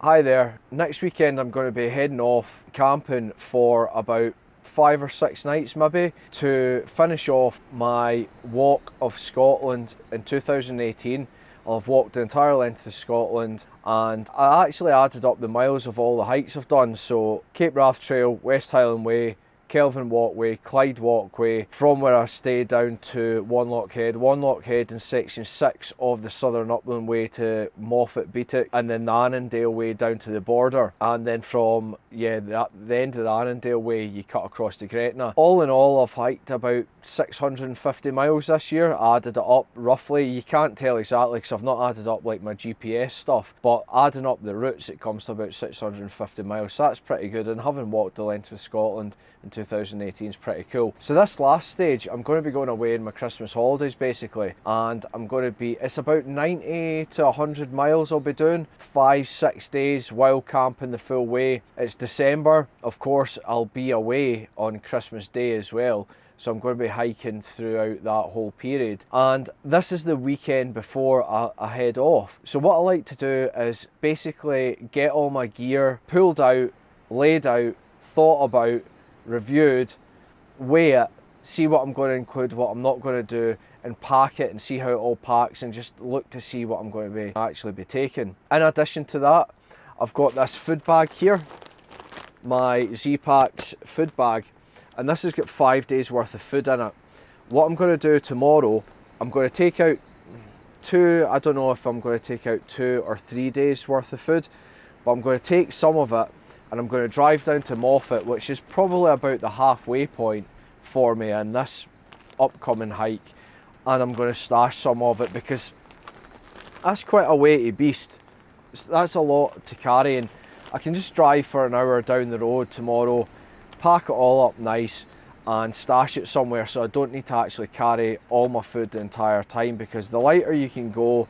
Hi there. Next weekend I'm going to be heading off camping for about 5 or 6 nights maybe to finish off my walk of Scotland in 2018. I'll have walked the entire length of Scotland and I actually added up the miles of all the hikes I've done. So Cape Wrath Trail, West Highland Way, Kelvin Walkway, Clyde Walkway, from where I stayed down to Wanlockhead in section 6 of the Southern Upland Way to Moffat Beattock, and then the Annandale Way down to the border, and then from the end of the Annandale Way you cut across to Gretna. All in all I've hiked about 650 miles this year, added it up roughly. You can't tell exactly because I've not added up like my GPS stuff, but adding up the routes it comes to about 650 miles, so that's pretty good, and having walked the length of Scotland in 2018 is pretty cool. So this last stage I'm going to be going away in my Christmas holidays basically, and it's about 90 to 100 miles I'll be doing, 5-6 days wild camping the full way. It's December, of course I'll be away on Christmas Day as well, so I'm going to be hiking throughout that whole period, and this is the weekend before I head off. So what I like to do is basically get all my gear pulled out, laid out, thought about, reviewed, weigh it, see what I'm going to include, what I'm not going to do, and pack it and see how it all packs, and just look to see what I'm going to actually be taking. In addition to that, I've got this food bag here, my Z-Packs food bag, and this has got 5 days worth of food in it. What I'm going to do tomorrow, I'm going to take out I don't know if I'm going to take out 2 or 3 days worth of food, but I'm going to take some of it and I'm going to drive down to Moffat, which is probably about the halfway point for me in this upcoming hike, and I'm going to stash some of it because that's quite a weighty beast. That's a lot to carry, and I can just drive for an hour down the road tomorrow, pack it all up nice and stash it somewhere, so I don't need to actually carry all my food the entire time, because the lighter you can go,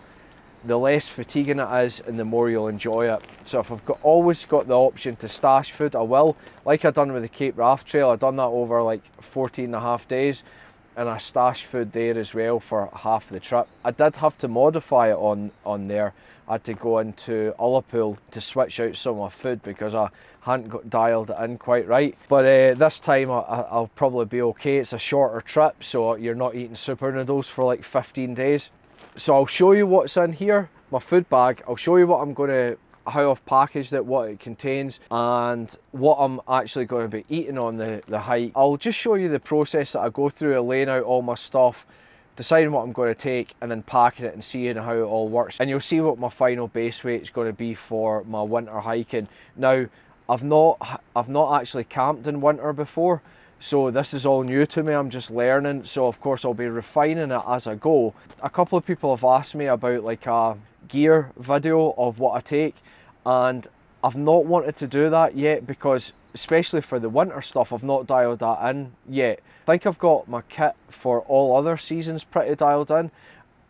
the less fatiguing it is and the more you'll enjoy it. So if I've always got the option to stash food, I will. Like I done with the Cape Wrath Trail, I done that over like 14 and a half days, and I stashed food there as well for half the trip. I did have to modify it on there. I had to go into Ullapool to switch out some of my food because I hadn't got dialed it in quite right. But this time I'll probably be okay. It's a shorter trip, so you're not eating super noodles for like 15 days. So I'll show you what's in here, my food bag. I'll show you how I've packaged it, what it contains, and what I'm actually going to be eating on the hike. I'll just show you the process that I go through of laying out all my stuff, deciding what I'm going to take, and then packing it and seeing how it all works. And you'll see what my final base weight is going to be for my winter hiking. Now, I've not actually camped in winter before, so this is all new to me. I'm just learning, so of course I'll be refining it as I go. A couple of people have asked me about like a gear video of what I take, and I've not wanted to do that yet because, especially for the winter stuff, I've not dialed that in yet. I think I've got my kit for all other seasons pretty dialed in,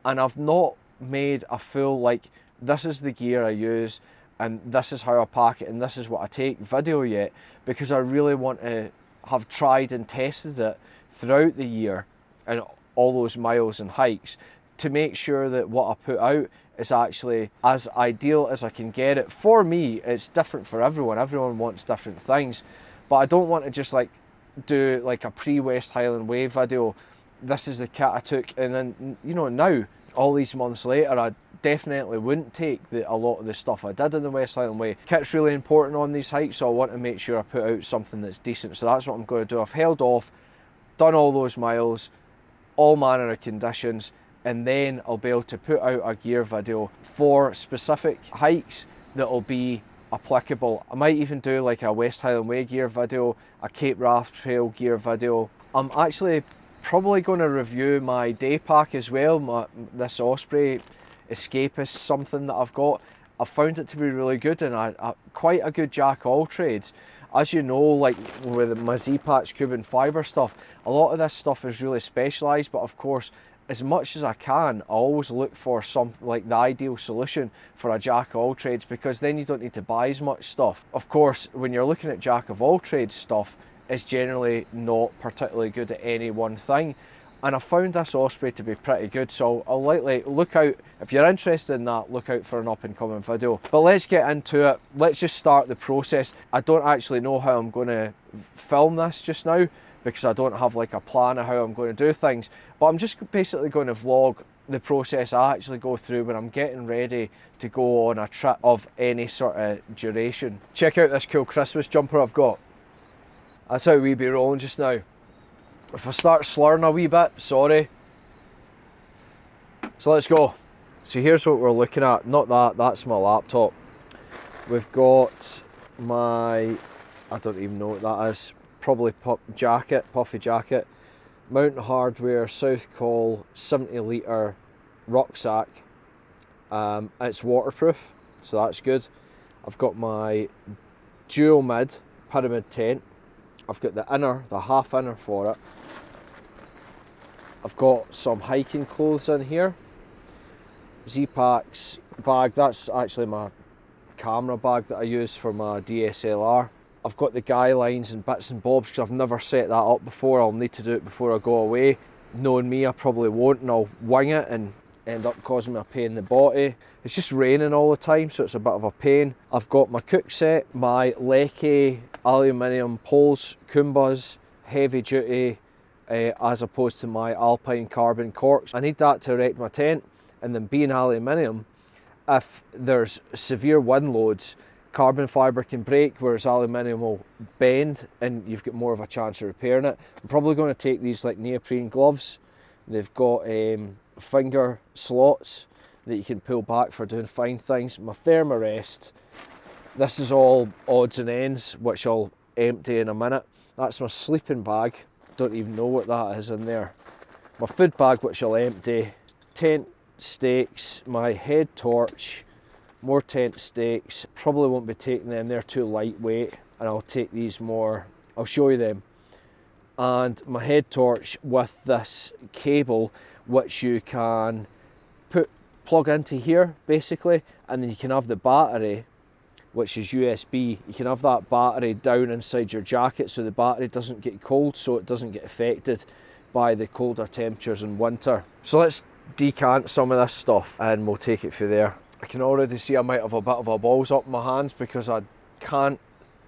and I've not made a full like, this is the gear I use and this is how I pack it and this is what I take video yet, because I really want to have tried and tested it throughout the year and all those miles and hikes to make sure that what I put out is actually as ideal as I can get it. For me, it's different for everyone. Everyone wants different things, but I don't want to just like do like a pre-West Highland Way video. This is the kit I took, and then, you know, now all these months later, I definitely wouldn't take a lot of the stuff I did in the West Highland Way. Kit's really important on these hikes, so I want to make sure I put out something that's decent. So that's what I'm going to do. I've held off, done all those miles, all manner of conditions, and then I'll be able to put out a gear video for specific hikes that'll be applicable. I might even do like a West Highland Way gear video, a Cape Wrath Trail gear video. I'm actually probably going to review my day pack as well, this Osprey Escapist something that I've got. I found it to be really good, and quite a good jack of all trades. As you know, like with my Z-Patch Cuban fibre stuff, a lot of this stuff is really specialised, but of course, as much as I can, I always look for something like the ideal solution for a jack of all trades, because then you don't need to buy as much stuff. Of course, when you're looking at jack of all trades stuff, it's generally not particularly good at any one thing. and I found this osprey to be pretty good, so I'll likely look out, if you're interested in that, look out for an up and coming video. But let's get into it. Let's just start the process. I don't actually know how I'm going to film this just now, because I don't have like a plan of how I'm going to do things, but I'm just basically going to vlog the process I actually go through when I'm getting ready to go on a trip of any sort of duration. Check out this cool Christmas jumper I've got. That's how we be rolling just now. If I start slurring a wee bit, sorry. So let's go. So here's what we're looking at. Not that, that's my laptop. We've got my, I don't even know what that is, probably puffy jacket. Mountain Hardwear South Call 70 litre rucksack. It's waterproof, so that's good. I've got my dual mid pyramid tent. I've got the inner, the half inner for it. I've got some hiking clothes in here. Z-Packs bag, that's actually my camera bag that I use for my DSLR. I've got the guy lines and bits and bobs because I've never set that up before. I'll need to do it before I go away. Knowing me, I probably won't, and I'll wing it and end up causing me a pain in the body. It's just raining all the time, so it's a bit of a pain. I've got my cook set, my Lecky aluminium poles, Kumbas, heavy duty, as opposed to my Alpine carbon corks. I need that to erect my tent, and then being aluminium, if there's severe wind loads, carbon fibre can break, whereas aluminium will bend and you've got more of a chance of repairing it. I'm probably going to take these like neoprene gloves. They've got finger slots that you can pull back for doing fine things. My Thermarest, this is all odds and ends, which I'll empty in a minute. That's my sleeping bag, don't even know what that is in there. My food bag, which I'll empty. Tent stakes, my head torch, more tent stakes. Probably won't be taking them, they're too lightweight, and I'll take these more, I'll show you them. And my head torch with this cable, which you can plug into here basically, and then you can have the battery, which is USB. You can have that battery down inside your jacket so the battery doesn't get cold, so it doesn't get affected by the colder temperatures in winter. So let's decant some of this stuff and we'll take it through there. I can already see I might have a bit of a balls up in my hands because I can't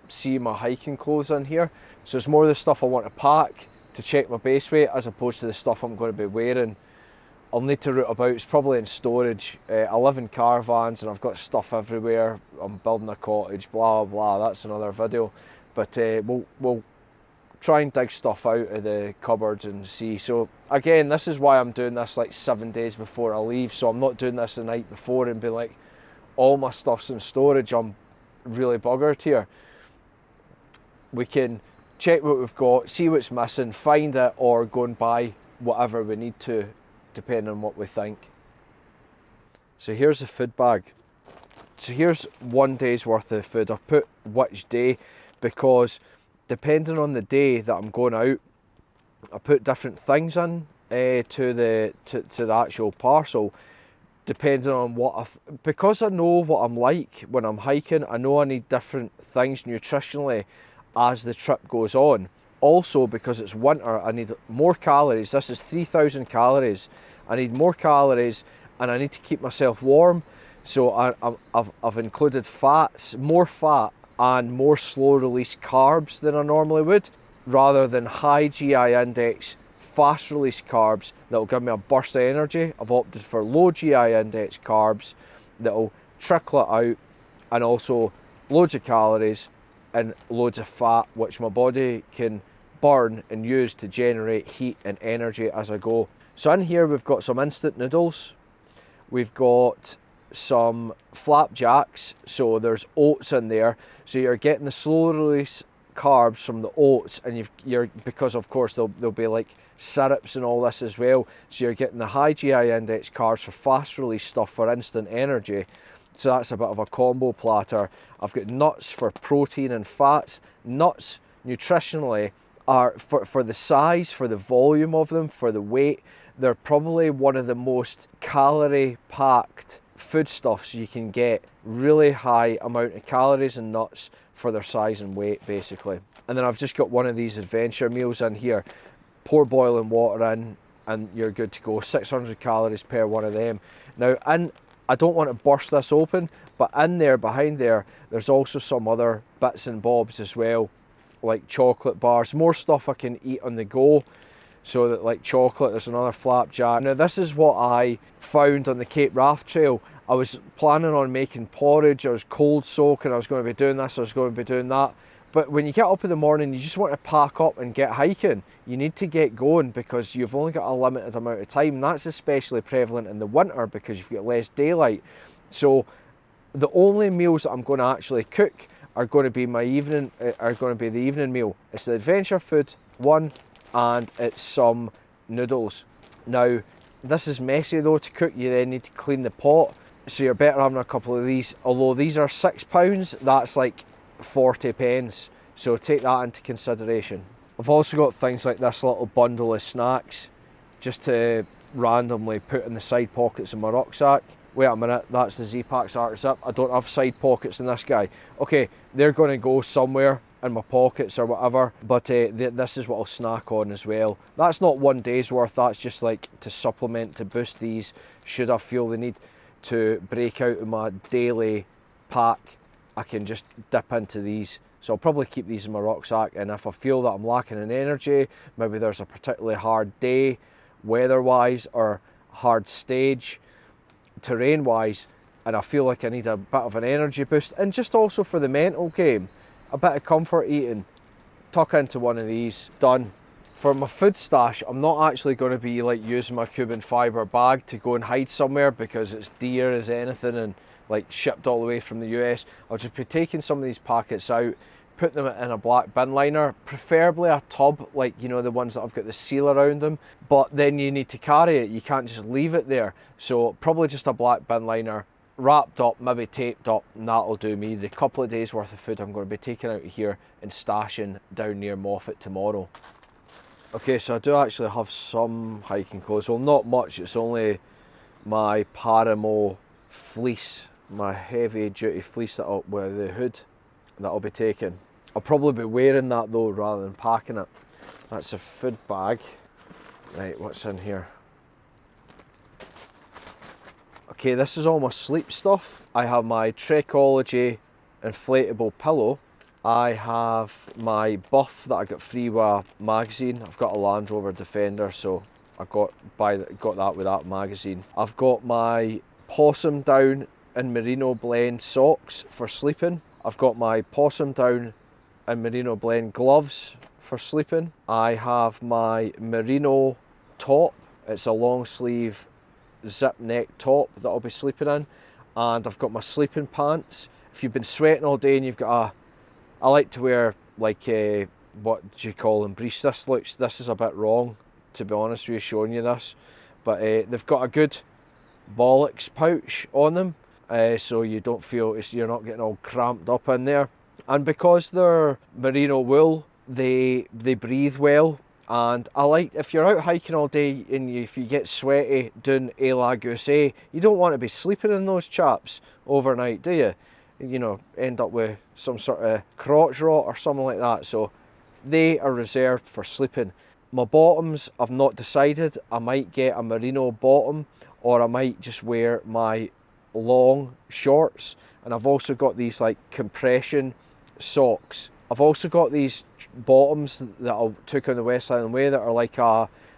see my hiking clothes in here. So it's more the stuff I want to pack to check my base weight as opposed to the stuff I'm going to be wearing. I'll need to route about, it's probably in storage. I live in caravans and I've got stuff everywhere. I'm building a cottage, blah, blah, that's another video. But we'll try and dig stuff out of the cupboards and see. So again, this is why I'm doing this like 7 days before I leave. So I'm not doing this the night before and be like, all my stuff's in storage. I'm really buggered here. We can check what we've got, see what's missing, find it, or go and buy whatever we need to, depending on what we think. So here's the food bag. So here's 1 day's worth of food. I've put which day because depending on the day that I'm going out, I put different things in to the actual parcel, depending on what because I know what I'm like when I'm hiking. I know I need different things nutritionally as the trip goes on. Also, because it's winter, I need more calories. This is 3,000 calories. I need more calories and I need to keep myself warm. So I've included fats, more fat and more slow release carbs than I normally would, rather than high GI index, fast release carbs that will give me a burst of energy. I've opted for low GI index carbs that will trickle it out, and also loads of calories and loads of fat, which my body can burn and use to generate heat and energy as I go. So in here we've got some instant noodles, we've got some flapjacks, so there's oats in there, so you're getting the slow release carbs from the oats, and you're because of course there'll be like syrups and all this as well, so you're getting the high GI index carbs for fast release stuff for instant energy. So that's a bit of a combo platter. I've got nuts for protein and fats. Nuts nutritionally are for the size, for the volume of them, for the weight, they're probably one of the most calorie packed foodstuffs you can get. Really high amount of calories and nuts for their size and weight basically. And then I've just got one of these adventure meals in here. Pour boiling water in and you're good to go. 600 calories per one of them. Now, I don't want to burst this open, but in there, behind there, there's also some other bits and bobs as well, like chocolate bars, more stuff I can eat on the go. So that, like chocolate, there's another flapjack. Now this is what I found on the Cape Wrath Trail. I was planning on making porridge, I was cold soaking, I was going to be doing this, I was going to be doing that. But when you get up in the morning, you just want to pack up and get hiking. You need to get going because you've only got a limited amount of time. And that's especially prevalent in the winter because you've got less daylight. So the only meals that I'm going to actually cook are going to be the evening meal. It's the adventure food one, and it's some noodles. Now, this is messy though to cook. You then need to clean the pot, so you're better having a couple of these. Although these are £6, that's like 40 pence, so take that into consideration. I've also got things like this little bundle of snacks just to randomly put in the side pockets of my rucksack. Wait a minute, that's the Z-Packs Art Zip. I don't have side pockets in this guy. Okay, they're going to go somewhere in my pockets or whatever, but this is what I'll snack on as well. That's not one day's worth, that's just like to supplement, to boost these should I feel the need to break out of my daily pack. I can just dip into these. So I'll probably keep these in my rucksack, and if I feel that I'm lacking in energy, maybe there's a particularly hard day weather-wise or hard stage terrain-wise, and I feel like I need a bit of an energy boost, and just also for the mental game, a bit of comfort eating, tuck into one of these. Done. For my food stash, I'm not actually going to be like using my Cuban fibre bag to go and hide somewhere because it's dear as anything and like shipped all the way from the US. I'll just be taking some of these packets out, put them in a black bin liner, preferably a tub, like, you know, the ones that have got the seal around them, but then you need to carry it, you can't just leave it there. So probably just a black bin liner, wrapped up, maybe taped up, and that'll do me. The couple of days worth of food I'm going to be taking out of here and stashing down near Moffat tomorrow. Okay, so I do actually have some hiking clothes. Well, not much, it's only my Paramo fleece, my heavy duty fleece with the hood that I'll be taking. I'll probably be wearing that though rather than packing it. That's a food bag. Right, what's in here? Okay, this is all my sleep stuff. I have my Trekology inflatable pillow. I have my buff that I got free with a magazine. I've got a Land Rover Defender, so I got that with that magazine. I've got my possum down and merino blend socks for sleeping. I've got my possum down and merino blend gloves for sleeping. I have my merino top. It's a long sleeve zip neck top that I'll be sleeping in, and I've got my sleeping pants. If you've been sweating all day and you've got I like to wear like what do you call them, briefs. This is a bit wrong, to be honest with you, showing you this, but they've got a good bollocks pouch on them, so you don't feel you're not getting all cramped up in there. And because they're merino wool, they breathe well. And I like, if you're out hiking all day and if you get sweaty doing a la goose, you don't want to be sleeping in those chaps overnight, do you? You know, end up with some sort of crotch rot or something like that. So they are reserved for sleeping. My bottoms, I've not decided. I might get a merino bottom, or I might just wear my long shorts. And I've also got these like compression socks. I've also got these bottoms that I took on the West Island Way that are like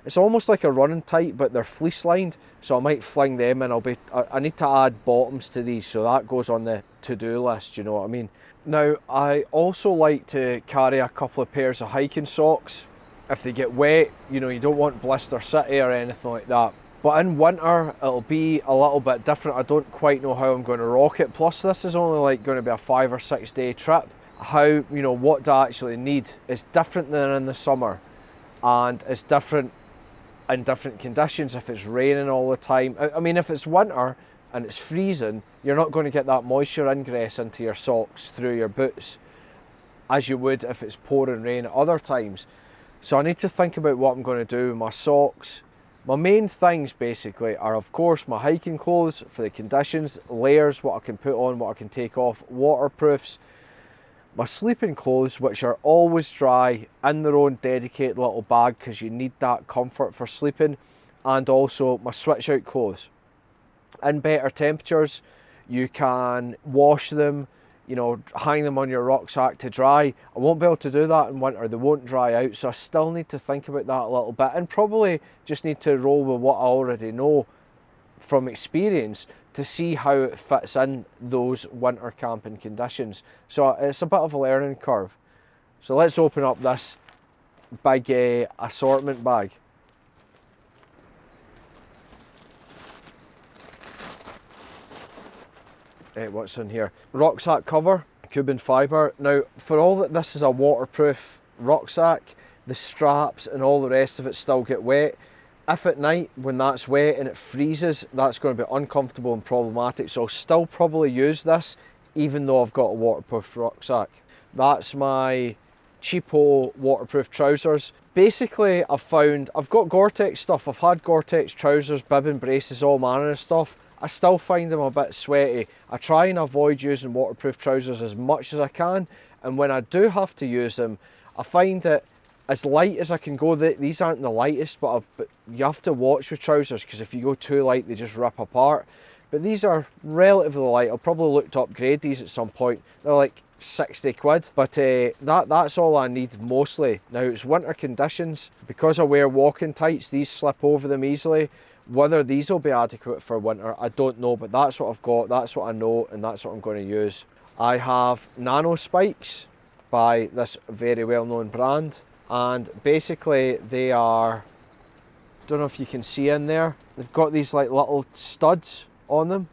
it's almost like a running tight, but they're fleece lined, so I might fling them in. I need to add bottoms to these, so that goes on the to-do list, you know what I mean? Now, I also like to carry a couple of pairs of hiking socks. If they get wet, you know, you don't want blister city or anything like that. But in winter, it'll be a little bit different. I don't quite know how I'm going to rock it. Plus, this is only like going to be a 5 or 6 day trip. How, you know, what do I actually need? It's different than in the summer, and it's different in different conditions. If it's raining all the time, I mean, if it's winter and it's freezing, you're not going to get that moisture ingress into your socks through your boots as you would if it's pouring rain at other times. So I need to think about what I'm going to do with my socks. My main things basically are, of course, my hiking clothes for the conditions, layers, what I can put on, what I can take off, waterproofs. My sleeping clothes, which are always dry in their own dedicated little bag because you need that comfort for sleeping. and also my switch out clothes. In better temperatures, you can wash them, you know, hang them on your rucksack to dry. I won't be able to do that in winter, they won't dry out, so I still need to think about that a little bit, and probably just need to roll with what I already know from experience to see how it fits in those winter camping conditions. So it's a bit of a learning curve. So let's open up this big assortment bag. What's in here? Rucksack cover, Cuban fibre. Now, for all that this is a waterproof rucksack, the straps and all the rest of it still get wet. If at night, when that's wet and it freezes, that's going to be uncomfortable and problematic. So I'll still probably use this, even though I've got a waterproof rucksack. That's my cheapo waterproof trousers. Basically, I've got Gore-Tex stuff. I've had Gore-Tex trousers, bib and braces, all manner of stuff. I still find them a bit sweaty. I try and avoid using waterproof trousers as much as I can, and when I do have to use them, I find that as light as I can go, these aren't the lightest, but you have to watch with trousers, because if you go too light, they just rip apart. But these are relatively light. I'll probably look to upgrade these at some point. They're like 60 quid, but that's all I need mostly. Now, it's winter conditions. Because I wear walking tights, these slip over them easily. Whether these will be adequate for winter, I don't know, but that's what I've got, that's what I know, and that's what I'm going to use. I have nano spikes by this very well-known brand, and basically they are, don't know if you can see in there, they've got these like little studs on them,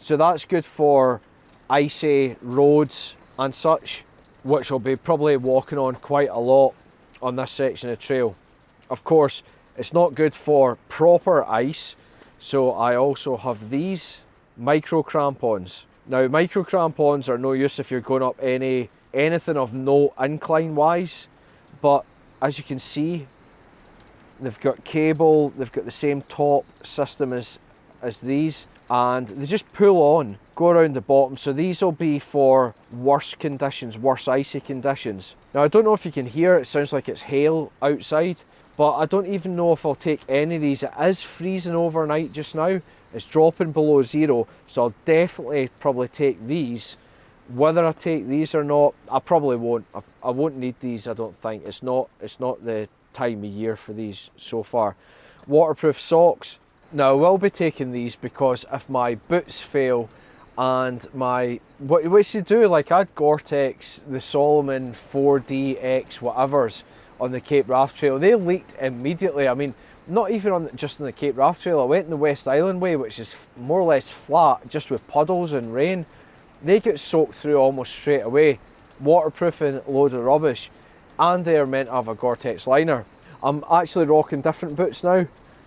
so that's good for icy roads and such, which I'll be probably walking on quite a lot on this section of trail. Of course, it's not good for proper ice, so I also have these micro crampons. Now, micro crampons are no use if you're going up anything of no incline wise, but as you can see, they've got cable, they've got the same top system as these, and they just pull on, go around the bottom, so these will be for worse conditions, worse icy conditions. Now, I don't know if you can hear, it sounds like it's hail outside, but I don't even know if I'll take any of these. It is freezing overnight just now. It's dropping below zero, so I'll definitely probably take these. Whether I take these or not, I probably won't. I won't need these, I don't think. It's not the time of year for these so far. Waterproof socks. Now, I will be taking these because if my boots fail and what you do, like I had Gore-Tex, the Solomon 4DX whatevers, on the Cape Wrath Trail, they leaked immediately. I mean, not even just on the Cape Wrath Trail, I went in the West-Island Way, which is more or less flat, just with puddles and rain. They get soaked through almost straight away. Waterproofing, load of rubbish, and they are meant to have a Gore-Tex liner. I'm actually rocking different boots now,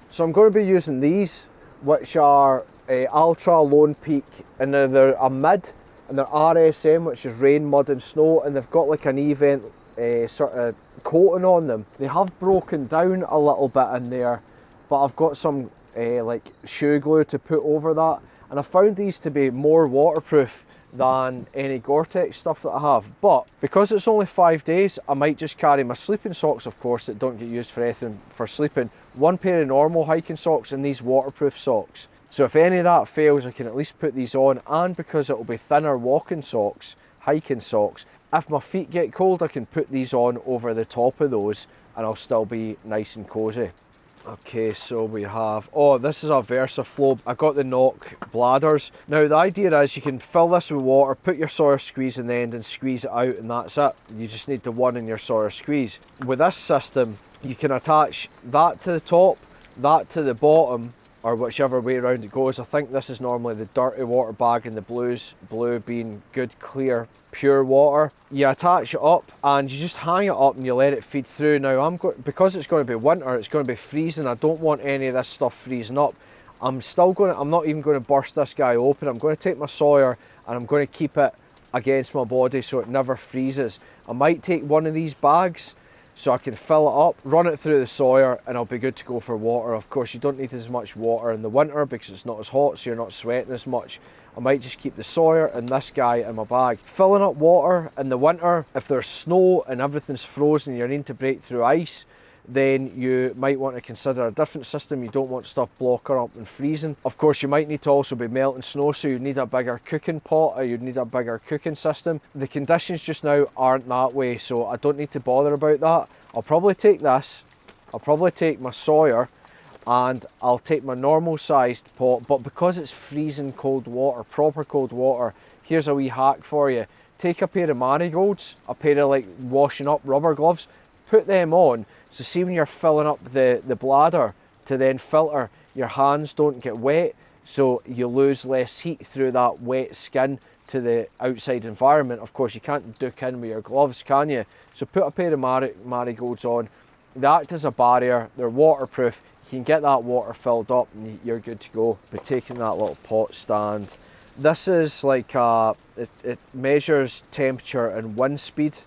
so I'm going to be using these, which are Ultra Lone Peak, and they're a mid, and they're RSM, which is rain, mud and snow, and they've got like an event sort of coating on them. They have broken down a little bit in there, but I've got some like shoe glue to put over that, and I found these to be more waterproof than any Gore-Tex stuff that I have. But because it's only 5 days, I might just carry my sleeping socks, of course, that don't get used for anything for sleeping, one pair of normal hiking socks, and these waterproof socks. So if any of that fails, I can at least put these on, and because it will be thinner walking socks, hiking socks, if my feet get cold, I can put these on over the top of those and I'll still be nice and cozy. Okay, so we have, this is a VersaFlow. I got the knock bladders. Now the idea is you can fill this with water, put your Sawyer squeeze in the end and squeeze it out, and that's it. You just need the one in your Sawyer squeeze. With this system, you can attach that to the top, that to the bottom, or whichever way around it goes. I think this is normally the dirty water bag and the blue being good, clear, pure water. You attach it up and you just hang it up and you let it feed through. Now because it's going to be winter, it's going to be freezing. I don't want any of this stuff freezing up. I'm not even going to burst this guy open. I'm going to take my Sawyer and I'm going to keep it against my body so it never freezes. I might take one of these bags so I can fill it up, run it through the Sawyer, and I'll be good to go for water. Of course, you don't need as much water in the winter because it's not as hot, so you're not sweating as much. I might just keep the Sawyer and this guy in my bag. Filling up water in the winter, if there's snow and everything's frozen and you're needing to break through ice, then you might want to consider a different system. You don't want stuff blocking up and freezing. Of course, you might need to also be melting snow, so you'd need a bigger cooking pot, or you'd need a bigger cooking system. The conditions just now aren't that way, so I don't need to bother about that. I'll probably take this, I'll probably take my Sawyer, and I'll take my normal sized pot, but because it's freezing cold water, proper cold water, here's a wee hack for you. Take a pair of marigolds, a pair of like washing up rubber gloves, put them on, so see when you're filling up the bladder to then filter, your hands don't get wet, so you lose less heat through that wet skin to the outside environment. Of course, you can't duck in with your gloves, can you? So put a pair of marigolds on. They act as a barrier, they're waterproof. You can get that water filled up and you're good to go. But taking that little pot stand, this is like it measures temperature and wind speed.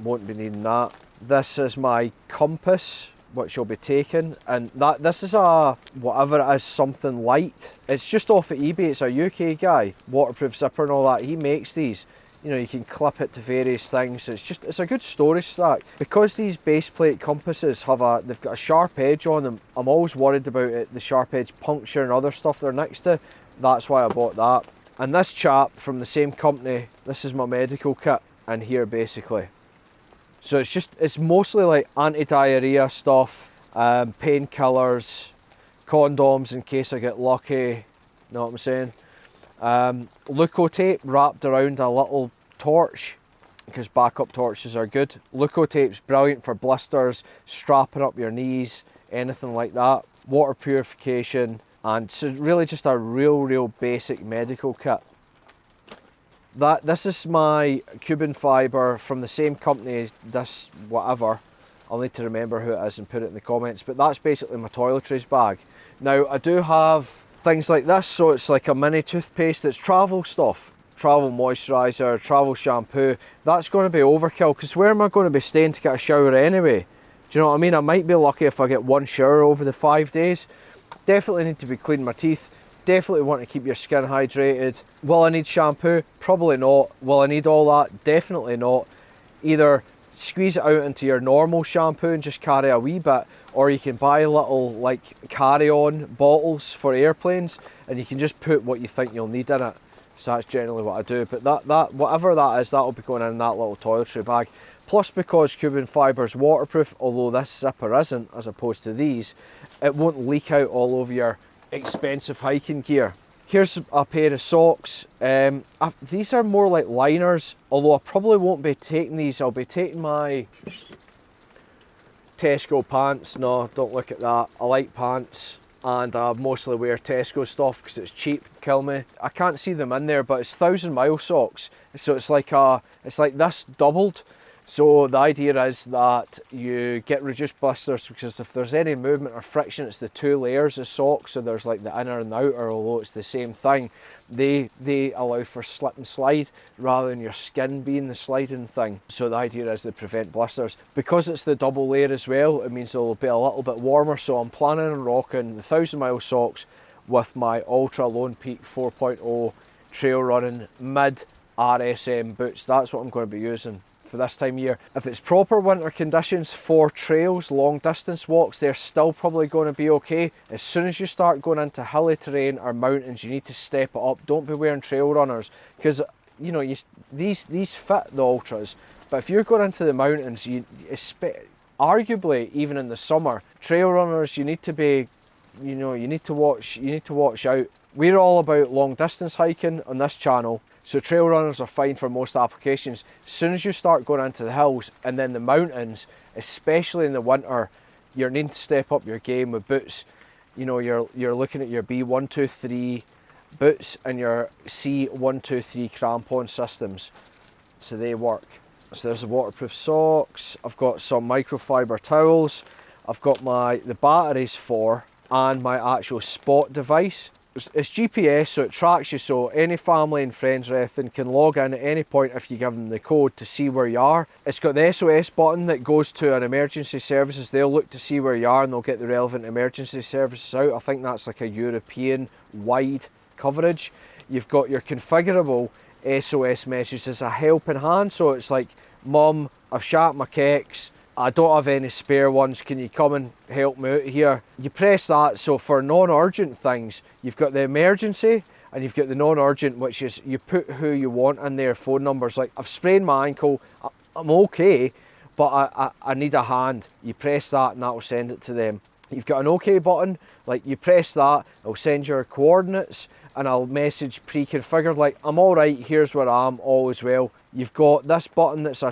Won't be needing that. This is my compass, which you'll be taking, and this is a whatever it is, something light. It's just off of eBay. It's a UK guy, waterproof zipper and all that. He makes these. You know, you can clip it to various things. It's a good storage stack. Because these base plate compasses they've got a sharp edge on them, I'm always worried about the sharp edge puncture and other stuff they're next to. That's why I bought that. And this chap from the same company, this is my medical kit in here basically. So it's mostly like anti-diarrhea stuff, painkillers, condoms in case I get lucky, know what I'm saying? Leukotape wrapped around a little torch, because backup torches are good. Leukotape's brilliant for blisters, strapping up your knees, anything like that. Water purification, and so really just a real basic medical kit. This is my Cuban fibre from the same company as this whatever. I'll need to remember who it is and put it in the comments, but that's basically my toiletries bag. Now I do have things like this, so it's like a mini toothpaste. It's travel stuff, travel moisturiser, travel shampoo. That's going to be overkill, because where am I going to be staying to get a shower anyway? Do you know what I mean? I might be lucky if I get one shower over the 5 days. Definitely need to be cleaning my teeth. Definitely want to keep your skin hydrated. Will I need shampoo? Probably not. Will I need all that? Definitely not. Either squeeze it out into your normal shampoo and just carry a wee bit, or you can buy little like carry-on bottles for airplanes and you can just put what you think you'll need in it. So that's generally what I do. But that whatever that is, that'll be going in that little toiletry bag. Plus, because Cuban fibre is waterproof, although this zipper isn't, as opposed to these, it won't leak out all over your expensive hiking gear. Here's a pair of socks. These are more like liners, although I probably won't be taking these. I'll be taking my Tesco pants. No, don't look at that. I like pants, and I mostly wear Tesco stuff because it's cheap. Kill me. I can't see them in there, but it's 1,000 mile socks. So it's like this doubled. So the idea is that you get reduced blisters, because if there's any movement or friction, it's the two layers of socks. So there's like the inner and the outer, although it's the same thing. They allow for slip and slide rather than your skin being the sliding thing. So the idea is they prevent blisters. Because it's the double layer as well, it means they'll be a little bit warmer. So I'm planning on rocking the 1,000 mile socks with my Ultra Lone Peak 4.0 trail running mid RSM boots. That's what I'm going to be using for this time of year. If it's proper winter conditions for trails, long distance walks, they're still probably going to be okay. As soon as you start going into hilly terrain or mountains, you need to step it up. Don't be wearing trail runners, because you know these fit the Ultras, but if you're going into the mountains, arguably even in the summer, trail runners, you need to be, you need to watch out. We're all about long distance hiking on this channel, so trail runners are fine for most applications. As soon as you start going into the hills and then the mountains, especially in the winter, you're needing to step up your game with boots. You know, you're looking at your B123 boots and your C123 crampon systems, so they work. So there's the waterproof socks. I've got some microfiber towels. I've got the batteries and my actual spot device. It's GPS, so it tracks you, so any family and friends or anything can log in at any point if you give them the code to see where you are. It's got the SOS button that goes to an emergency services. They'll look to see where you are and they'll get the relevant emergency services out. I think that's like a European wide coverage. You've got your configurable SOS message as a helping hand, so it's like, Mum, I've shat my kecks, I don't have any spare ones, can you come and help me out here? You press that, so for non-urgent things, you've got the emergency and you've got the non-urgent, which is you put who you want in there, phone numbers. Like, I've sprained my ankle, I'm okay, but I need a hand. You press that and that will send it to them. You've got an OK button, like you press that, it'll send your coordinates and I'll message pre-configured, like, I'm all right, here's where I am, all is well. You've got this button that's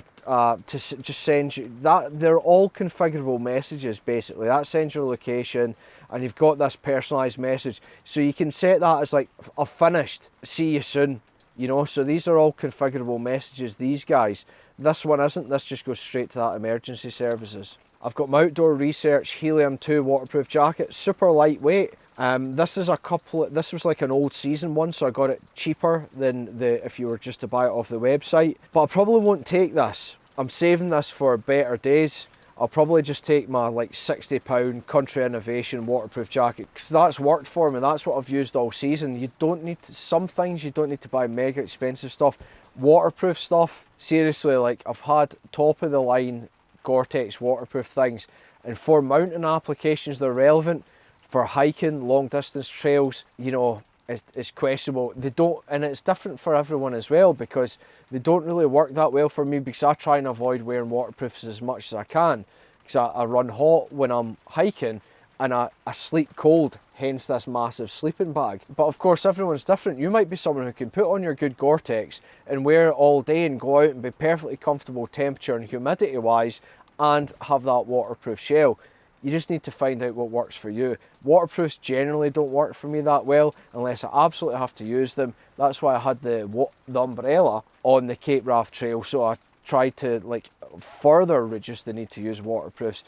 just sends you, that they're all configurable messages basically. That sends your location, and you've got this personalised message. So you can set that as like, I've finished, see you soon, you know. So these are all configurable messages, these guys. This one isn't, this just goes straight to that emergency services. I've got my Outdoor Research Helium 2 waterproof jacket, super lightweight. This was like an old season one, so I got it cheaper than if you were just to buy it off the website. But I probably won't take this. I'm saving this for better days. I'll probably just take my like £60 Country Innovation waterproof jacket, because that's worked for me. That's what I've used all season. You don't need to, some things you don't need to buy mega expensive stuff. Waterproof stuff, seriously, like I've had top of the line Gore-Tex waterproof things, and for mountain applications they're relevant. For hiking, long distance trails, you know, it's questionable. They don't, and it's different for everyone as well, because they don't really work that well for me, because I try and avoid wearing waterproofs as much as I can, because I run hot when I'm hiking and I sleep cold, hence this massive sleeping bag. But of course everyone's different. You might be someone who can put on your good Gore-Tex and wear it all day and go out and be perfectly comfortable temperature and humidity wise and have that waterproof shell. You just need to find out what works for you. Waterproofs generally don't work for me that well unless I absolutely have to use them. That's why I had the umbrella on the Cape Wrath Trail, so I tried to like further reduce the need to use waterproofs.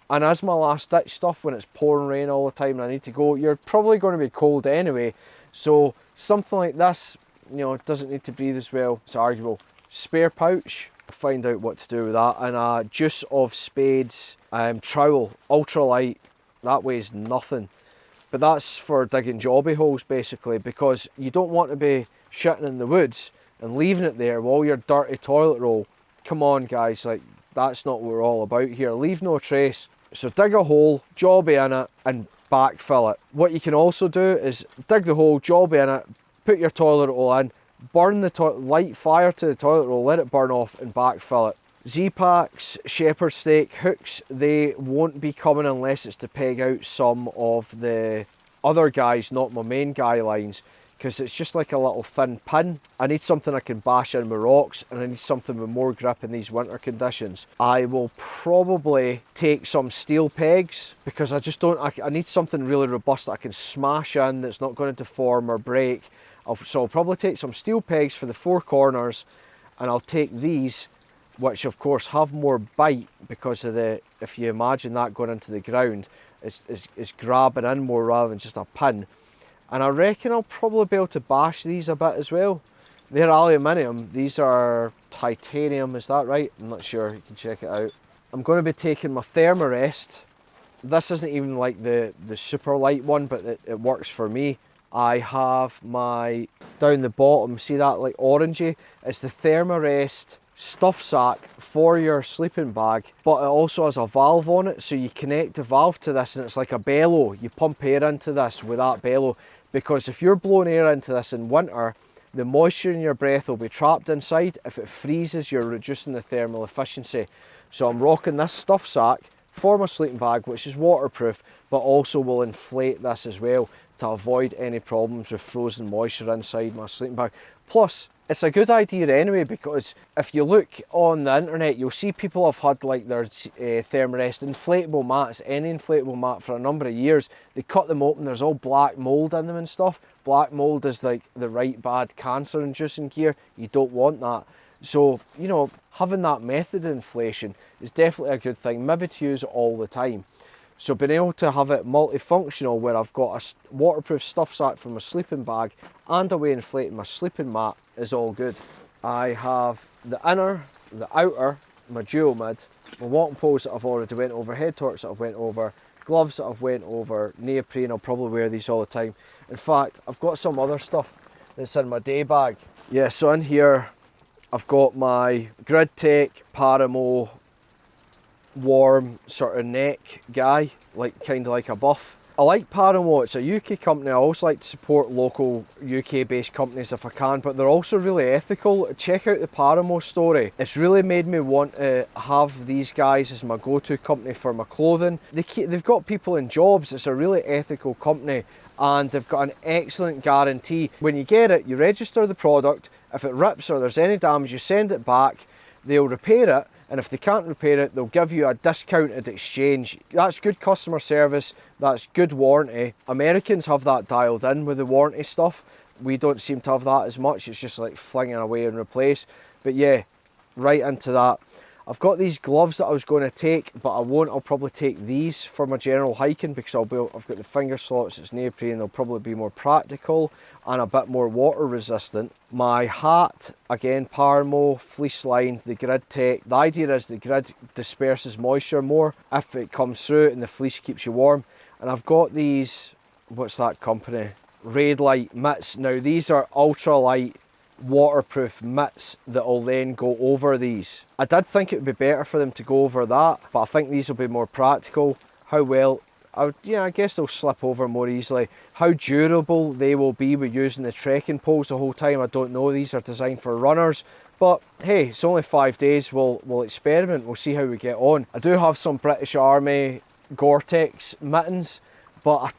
And as my last ditch stuff, when it's pouring rain all the time and I need to go, you're probably going to be cold anyway. So something like this, you know, it doesn't need to breathe as well. It's arguable. Spare pouch, find out what to do with that. And a Juice of Spades trowel, ultralight, that weighs nothing, but that's for digging jobby holes basically, because you don't want to be shitting in the woods and leaving it there while your dirty toilet roll. Come on guys, like that's not what we're all about here. Leave no trace. So dig a hole, jobby in it and backfill it. What you can also do is dig the hole, jobby in it, put your toilet roll in, burn the light fire to the toilet roll, let it burn off and backfill it. Z-packs, shepherd stake, hooks, they won't be coming unless it's to peg out some of the other guys, not my main guy lines, because it's just like a little thin pin. I need something I can bash in with rocks, and I need something with more grip in these winter conditions. I will probably take some steel pegs, because I just don't, I need something really robust that I can smash in, that's not going to deform or break. So I'll probably take some steel pegs for the four corners, and I'll take these, which of course have more bite because of the, if you imagine that going into the ground, it's grabbing in more rather than just a pin. And I reckon I'll probably be able to bash these a bit as well. They're aluminium, these are titanium, is that right? I'm not sure, you can check it out. I'm going to be taking my Thermarest. This isn't even like the super light one, but it works for me. I have my, down the bottom, see that like orangey? It's the Thermarest stuff sack for your sleeping bag, but it also has a valve on it, so you connect the valve to this and it's like a bellow. You pump air into this with that bellow, because if you're blowing air into this in winter, the moisture in your breath will be trapped inside. If it freezes, you're reducing the thermal efficiency. So I'm rocking this stuff sack for my sleeping bag, which is waterproof, but also will inflate this as well to avoid any problems with frozen moisture inside my sleeping bag. Plus, it's a good idea anyway, because if you look on the internet, you'll see people have had like their Thermarest inflatable mats, any inflatable mat, for a number of years. They cut them open, there's all black mould in them and stuff. Black mould is like the right bad cancer inducing gear. You don't want that. So, you know, having that method of inflation is definitely a good thing, maybe to use all the time. So being able to have it multifunctional, where I've got a waterproof stuff sack for my sleeping bag and a way inflating my sleeping mat, is all good. I have the inner, the outer, my dual mid, my walking poles that I've already went over, head torch that I've went over, gloves that I've went over, neoprene, I'll probably wear these all the time. In fact, I've got some other stuff that's in my day bag. Yeah, so in here I've got my Grid Tech Paramo warm sort of neck guy, like kind of like a buff. I like Paramo, it's a UK company. I also like to support local UK based companies if I can, but they're also really ethical. Check out the Paramo story. It's really made me want to have these guys as my go-to company for my clothing. They've got people in jobs. It's a really ethical company and they've got an excellent guarantee. When you get it, you register the product. If it rips or there's any damage, you send it back. They'll repair it, and if they can't repair it, they'll give you a discounted exchange. That's good customer service, that's good warranty. Americans have that dialed in with the warranty stuff. We don't seem to have that as much. It's just like flinging away and replace. But yeah, right into that. I've got these gloves that I was going to take, but I won't. I'll probably take these for my general hiking because I've got the finger slots, it's neoprene, they'll probably be more practical and a bit more water resistant. My hat, again, Paramo, fleece lined, the Grid Tech. The idea is the Grid disperses moisture more if it comes through and the fleece keeps you warm. And I've got these, what's that company? Raid Light mitts. Now these are ultra light, waterproof mitts that will then go over these. I did think it would be better for them to go over that, but I think these will be more practical. How well, I guess they'll slip over more easily. How durable they will be with using the trekking poles the whole time, I don't know. These are designed for runners, but hey, it's only 5 days. We'll experiment, we'll see how we get on. I do have some British Army Gore-Tex mittens, but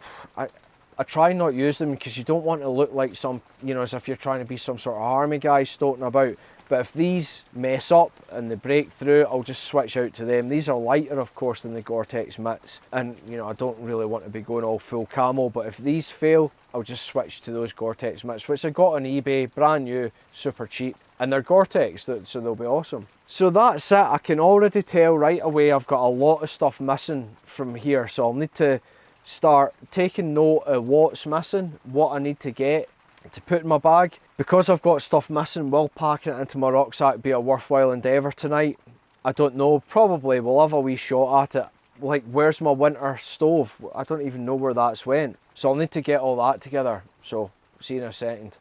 I try not use them because you don't want to look like some, as if you're trying to be some sort of army guy stoating about. But if these mess up and they break through, I'll just switch out to them. These are lighter, of course, than the Gore-Tex mitts. And, I don't really want to be going all full camo, but if these fail, I'll just switch to those Gore-Tex mitts, which I got on eBay, brand new, super cheap. And they're Gore-Tex, so they'll be awesome. So that's it. I can already tell right away I've got a lot of stuff missing from here. So I'll need to start taking note of what's missing, what I need to get to put in my bag. Because I've got stuff missing, will packing it into my rucksack be a worthwhile endeavour tonight? I don't know, probably. We'll have a wee shot at it. Like, where's my winter stove? I don't even know where that's went. So I'll need to get all that together. So, see you in a second.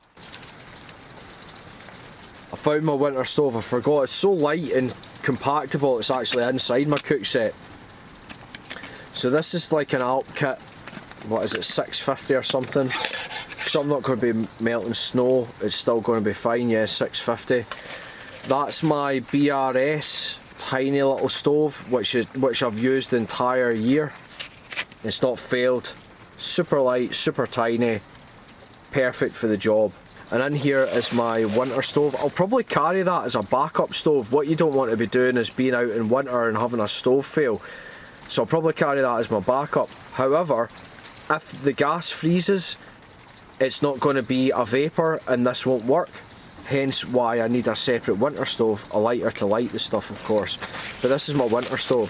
I found my winter stove, I forgot. It's so light and compactable, it's actually inside my cook set. So this is like an Alp kit, what is it, 650 or something? Because I'm not going to be melting snow, it's still going to be fine, yeah, 650. That's my BRS tiny little stove, which I've used the entire year. It's not failed, super light, super tiny, perfect for the job. And in here is my winter stove. I'll probably carry that as a backup stove. What you don't want to be doing is being out in winter and having a stove fail. So I'll probably carry that as my backup. However, if the gas freezes, it's not going to be a vapour and this won't work. Hence why I need a separate winter stove, a lighter to light the stuff, of course. But this is my winter stove.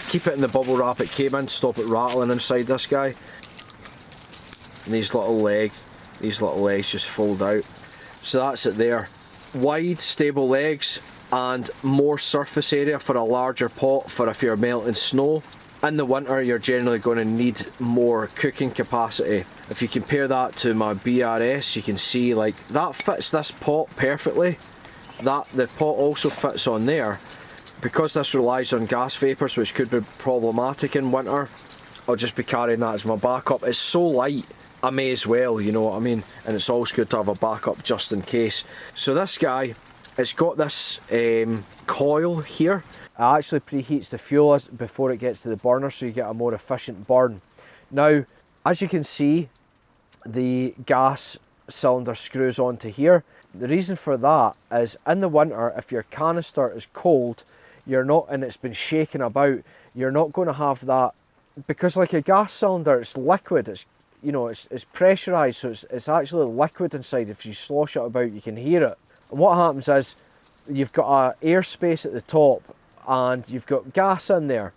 Keep it in the bubble wrap it came in, stop it rattling inside this guy. And these little legs just fold out. So that's it there. Wide, stable legs and more surface area for a larger pot for if you're melting snow. In the winter you're generally going to need more cooking capacity. If you compare that to my BRS, you can see like that fits this pot perfectly. The pot also fits on there. Because this relies on gas vapours, which could be problematic in winter, I'll just be carrying that as my backup. It's so light, I may as well, you know what I mean? And it's always good to have a backup just in case. So this guy, it's got this coil here. It actually preheats the fuel before it gets to the burner, so you get a more efficient burn. Now, as you can see, the gas cylinder screws onto here. The reason for that is in the winter, if your canister is cold, and it's been shaken about, you're not going to have that, because like a gas cylinder, it's liquid, it's pressurized, so it's actually liquid inside. If you slosh it about, you can hear it. And what happens is you've got an airspace at the top and you've got gas in there.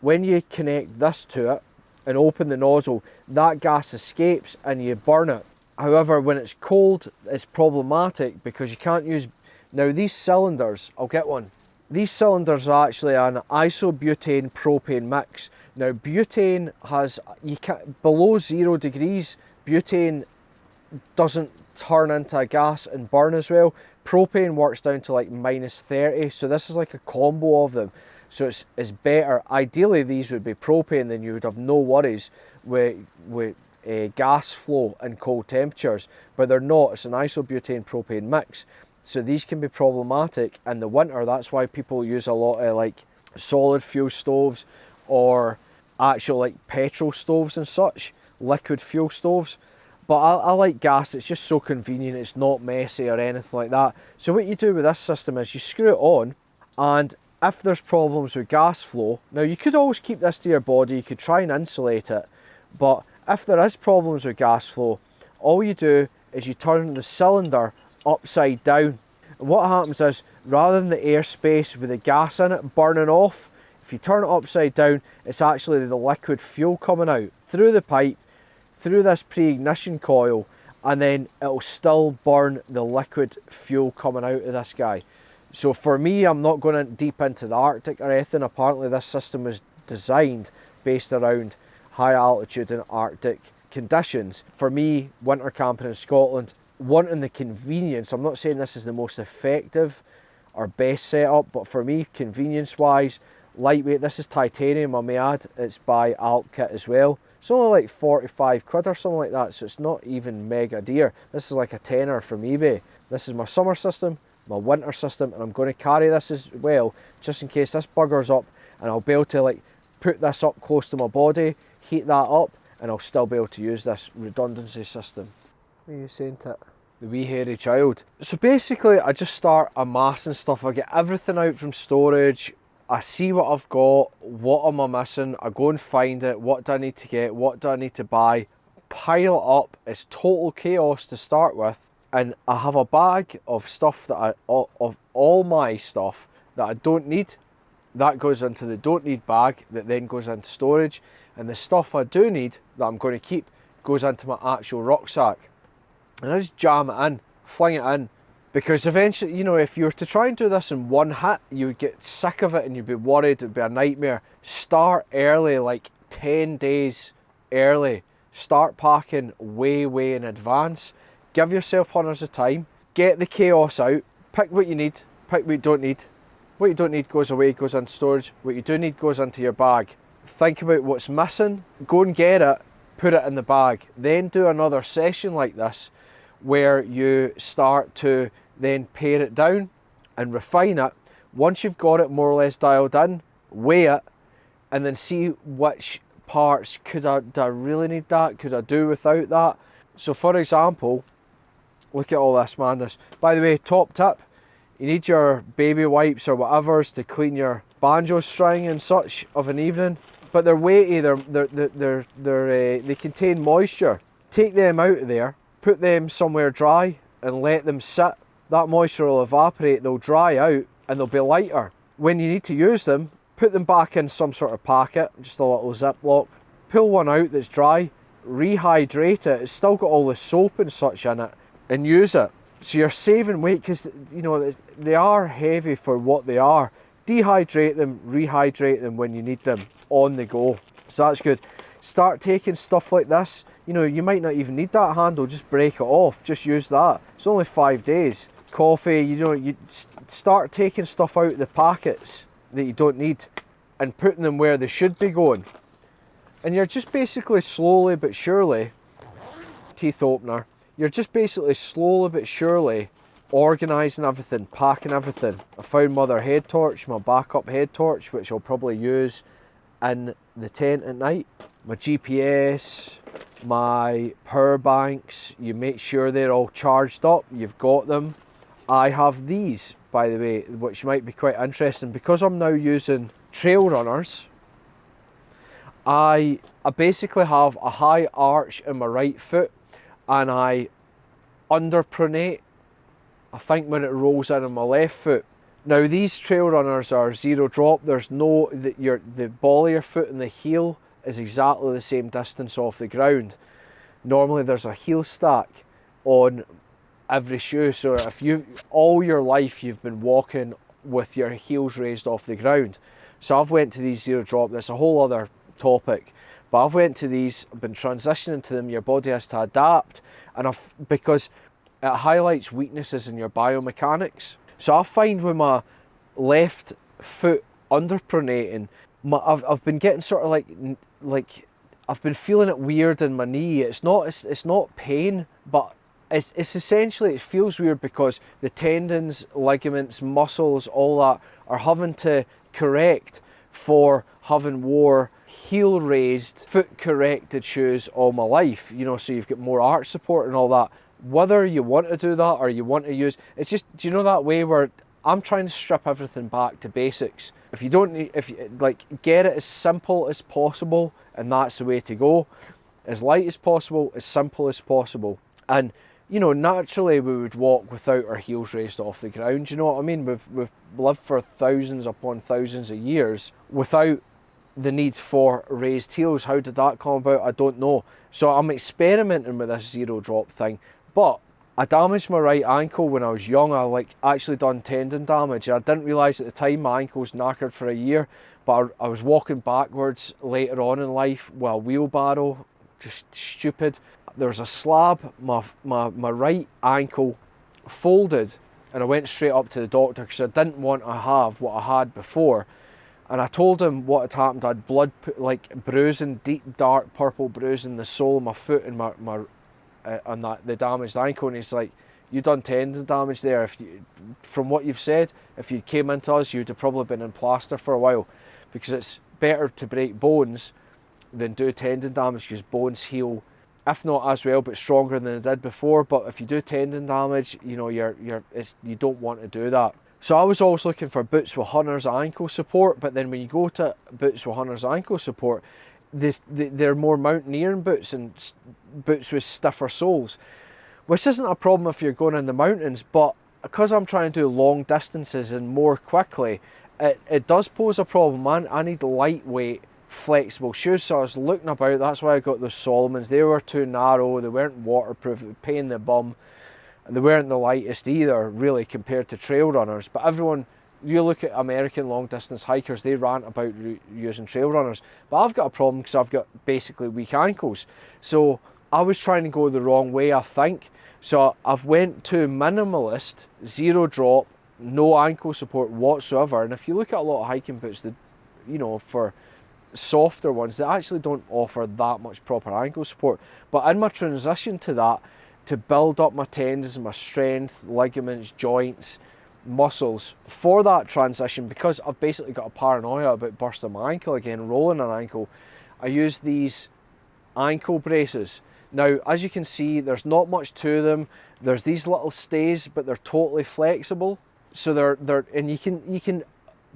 When you connect this to it and open the nozzle, that gas escapes and you burn it. However, when it's cold, it's problematic because you can't use... Now these cylinders, I'll get one. These cylinders are actually an isobutane propane mix. Now butane has, below 0 degrees, butane doesn't turn into a gas and burn as well. Propane works down to like -30, so this is like a combo of them. So it's better. Ideally, these would be propane, then you would have no worries with gas flow and cold temperatures, but they're not. It's an isobutane propane mix. So these can be problematic in the winter. That's why people use a lot of like solid fuel stoves or actual like petrol stoves and such, liquid fuel stoves. But I like gas. It's just so convenient. It's not messy or anything like that. So what you do with this system is you screw it on, and if there's problems with gas flow, now you could always keep this to your body, you could try and insulate it, but if there is problems with gas flow, all you do is you turn the cylinder upside down. And what happens is, rather than the airspace with the gas in it burning off, if you turn it upside down, it's actually the liquid fuel coming out through the pipe, through this pre-ignition coil, and then it'll still burn the liquid fuel coming out of this guy. So for me, I'm not going deep into the Arctic or anything. Apparently this system was designed based around high altitude and Arctic conditions. For me, winter camping in Scotland, wanting the convenience, I'm not saying this is the most effective or best setup, but for me, convenience wise, lightweight, this is titanium, I may add, it's by Alpkit as well. It's only like 45 quid or something like that, so it's not even mega dear. This is like a tenner from eBay. This is my summer system, my winter system, and I'm going to carry this as well, just in case this buggers up, and I'll be able to like put this up close to my body, heat that up, and I'll still be able to use this redundancy system. What are you saying to it? The wee hairy child. So basically I just start amassing stuff. I get everything out from storage, I see what I've got, what am I missing, I go and find it, what do I need to get, what do I need to buy, pile it up. It's total chaos to start with, and I have a bag of stuff that of all my stuff that I don't need, that goes into the don't need bag, that then goes into storage, and the stuff I do need that I'm going to keep goes into my actual rucksack. And I just jam it in, fling it in, because eventually, you know, if you were to try and do this in one hit, you would get sick of it and you'd be worried, it'd be a nightmare. Start early, like 10 days early. Start packing way in advance. Give yourself hundreds of time. Get the chaos out. Pick what you need, pick what you don't need. What you don't need goes away, goes into storage. What you do need goes into your bag. Think about what's missing, go and get it, put it in the bag. Then do another session like this where you start to then pare it down and refine it. Once you've got it more or less dialed in, weigh it, and then see which parts, do I really need that? Could I do without that? So for example, look at all this madness. By the way, top tip, you need your baby wipes or whatever's to clean your banjo string and such of an evening, but they're weighty, they contain moisture. Take them out of there, put them somewhere dry and let them sit. That moisture will evaporate, they'll dry out and they'll be lighter. When you need to use them, put them back in some sort of packet, just a little Ziploc. Pull one out that's dry, rehydrate it, it's still got all the soap and such in it, and use it. So you're saving weight, because you know they are heavy for what they are. Dehydrate them, rehydrate them when you need them on the go. So that's good. Start taking stuff like this. You know, you might not even need that handle, just break it off, just use that. It's only 5 days. Coffee, you know, you start taking stuff out of the packets that you don't need and putting them where they should be going. And you're just basically slowly but surely, teeth opener, you're just basically slowly but surely organising everything, packing everything. I found my other head torch, my backup head torch, which I'll probably use in the tent at night. My GPS, my power banks, you make sure they're all charged up, you've got them. I have these, by the way, which might be quite interesting. Because I'm now using trail runners, I basically have a high arch in my right foot, and I underpronate, I think, when it rolls in on my left foot. Now these trail runners are zero drop. There's no, the ball of your foot and the heel is exactly the same distance off the ground. Normally there's a heel stack on every shoe, so if you, all your life you've been walking with your heels raised off the ground. So I've went to these zero drop, that's a whole other topic, but I've went to these, I've been transitioning to them. Your body has to adapt, and because it highlights weaknesses in your biomechanics. So I find with my left foot underpronating, I've been getting sort of like I've been feeling it weird in my knee. It's not pain, but it's essentially, it feels weird because the tendons, ligaments, muscles, all that are having to correct for having wore heel raised, foot corrected shoes all my life, you know, so you've got more arch support and all that. Whether you want to do that or you want to use, it's just, do you know that way where I'm trying to strip everything back to basics. If you don't need, if you like, get it as simple as possible, and that's the way to go. As light as possible, as simple as possible. And you know, naturally we would walk without our heels raised off the ground, you know what I mean? We've lived for thousands upon thousands of years without the need for raised heels. How did that come about? I don't know. So I'm experimenting with this zero drop thing, but I damaged my right ankle when I was young. I actually done tendon damage. I didn't realise at the time my ankle was knackered for a year, but I was walking backwards later on in life with a wheelbarrow, just stupid. There was a slab, my right ankle folded, and I went straight up to the doctor because I didn't want to have what I had before. And I told him what had happened. I had blood, like bruising, deep dark purple bruising the sole of my foot and the damaged ankle. And he's like, "You done tendon damage there. From what you've said, if you came into us, you'd have probably been in plaster for a while, because it's better to break bones than do tendon damage, because bones heal, if not as well, but stronger than they did before. But if you do tendon damage, you know, you don't want to do that." So I was always looking for boots with Hunter's ankle support, but then when you go to boots with Hunter's ankle support, they're more mountaineering boots and boots with stiffer soles, which isn't a problem if you're going in the mountains, but because I'm trying to do long distances and more quickly, it does pose a problem. I need lightweight, flexible shoes. So I was looking about, that's why I got those Solomons. They were too narrow, they weren't waterproof, it was a pain in the bum, and they weren't the lightest either, really, compared to trail runners. But everyone, you look at American long distance hikers, they rant about using trail runners, but I've got a problem because I've got basically weak ankles. So I was trying to go the wrong way, I think. So I've went to minimalist, zero drop, no ankle support whatsoever. And if you look at a lot of hiking boots, you know, for softer ones, they actually don't offer that much proper ankle support. But in my transition to that, to build up my tendons and my strength, ligaments, joints, muscles, for that transition, because I've basically got a paranoia about bursting my ankle again, rolling an ankle, I use these ankle braces. Now, as you can see, there's not much to them. There's these little stays, but they're totally flexible. So and you can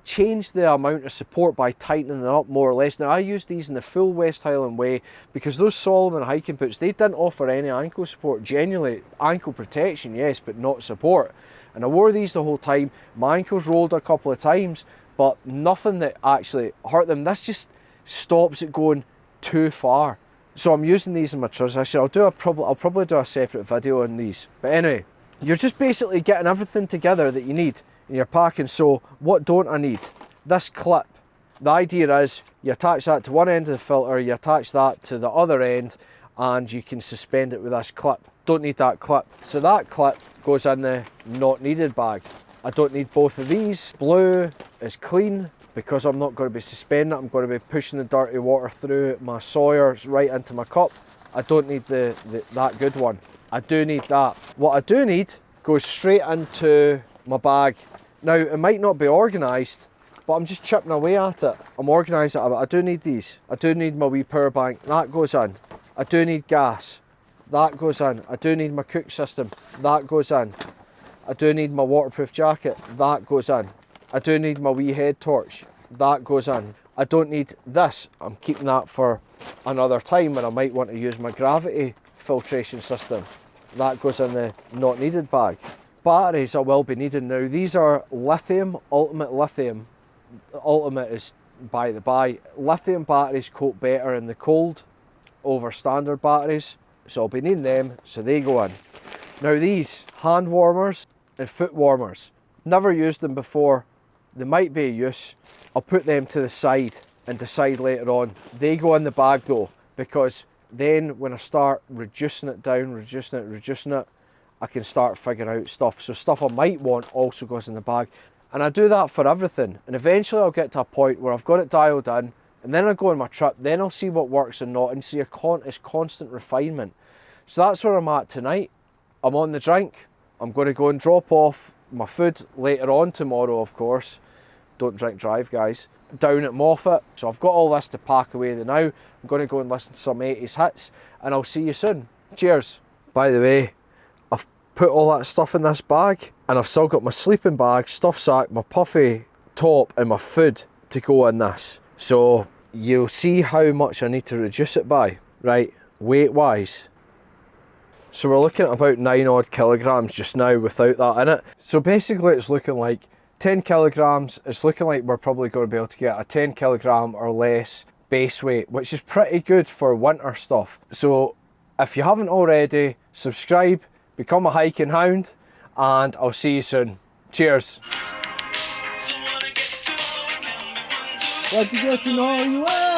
change the amount of support by tightening them up more or less. Now, I used these in the full West Highland Way because those Solomon hiking boots, they didn't offer any ankle support. Genuinely, ankle protection, yes, but not support. And I wore these the whole time. My ankles rolled a couple of times, but nothing that actually hurt them. This just stops it going too far. So I'm using these in my transition. I'll probably do a separate video on these. But anyway, you're just basically getting everything together that you need in your packing. So what don't I need? This clip. The idea is you attach that to one end of the filter, you attach that to the other end, and you can suspend it with this clip. Don't need that clip. So that clip goes in the not needed bag. I don't need both of these. Blue is clean because I'm not going to be suspending it. I'm going to be pushing the dirty water through my Sawyers right into my cup. I don't need that good one. I do need that. What I do need goes straight into my bag. Now, it might not be organised, but I'm just chipping away at it. I'm organised at it. I do need these. I do need my wee power bank. That goes in. I do need gas. That goes in. I do need my cook system. That goes in. I do need my waterproof jacket. That goes in. I do need my wee head torch. That goes in. I don't need this. I'm keeping that for another time when I might want to use my gravity filtration system. That goes in the not needed bag. Batteries I will be needing now. These are lithium, ultimate lithium. Ultimate is by the by. Lithium batteries cope better in the cold over standard batteries, so I'll be needing them, so they go in. Now these hand warmers and foot warmers, never used them before. They might be of use. I'll put them to the side and decide later on. They go in the bag though, because then when I start reducing it down, reducing it, I can start figuring out stuff. So stuff I might want also goes in the bag. And I do that for everything. And eventually I'll get to a point where I've got it dialed in, and then I'll go on my trip, then I'll see what works and not, and see it's constant refinement. So that's where I'm at tonight. I'm on the drink. I'm going to go and drop off my food later on tomorrow, of course. Don't drink drive, guys. Down at Moffat. So I've got all this to pack away now. I'm going to go and listen to some 80s hits, and I'll see you soon. Cheers. By the way, I've put all that stuff in this bag, and I've still got my sleeping bag, stuff sack, my puffy top, and my food to go in this. So you'll see how much I need to reduce it by. Right, weight wise. So we're looking at about 9 odd kilograms just now without that in it. So basically it's looking like 10 kilograms. It's looking like we're probably going to be able to get a 10 kilogram or less base weight, which is pretty good for winter stuff. So if you haven't already, subscribe, become a hiking hound, and I'll see you soon. Cheers. What you get to know you are.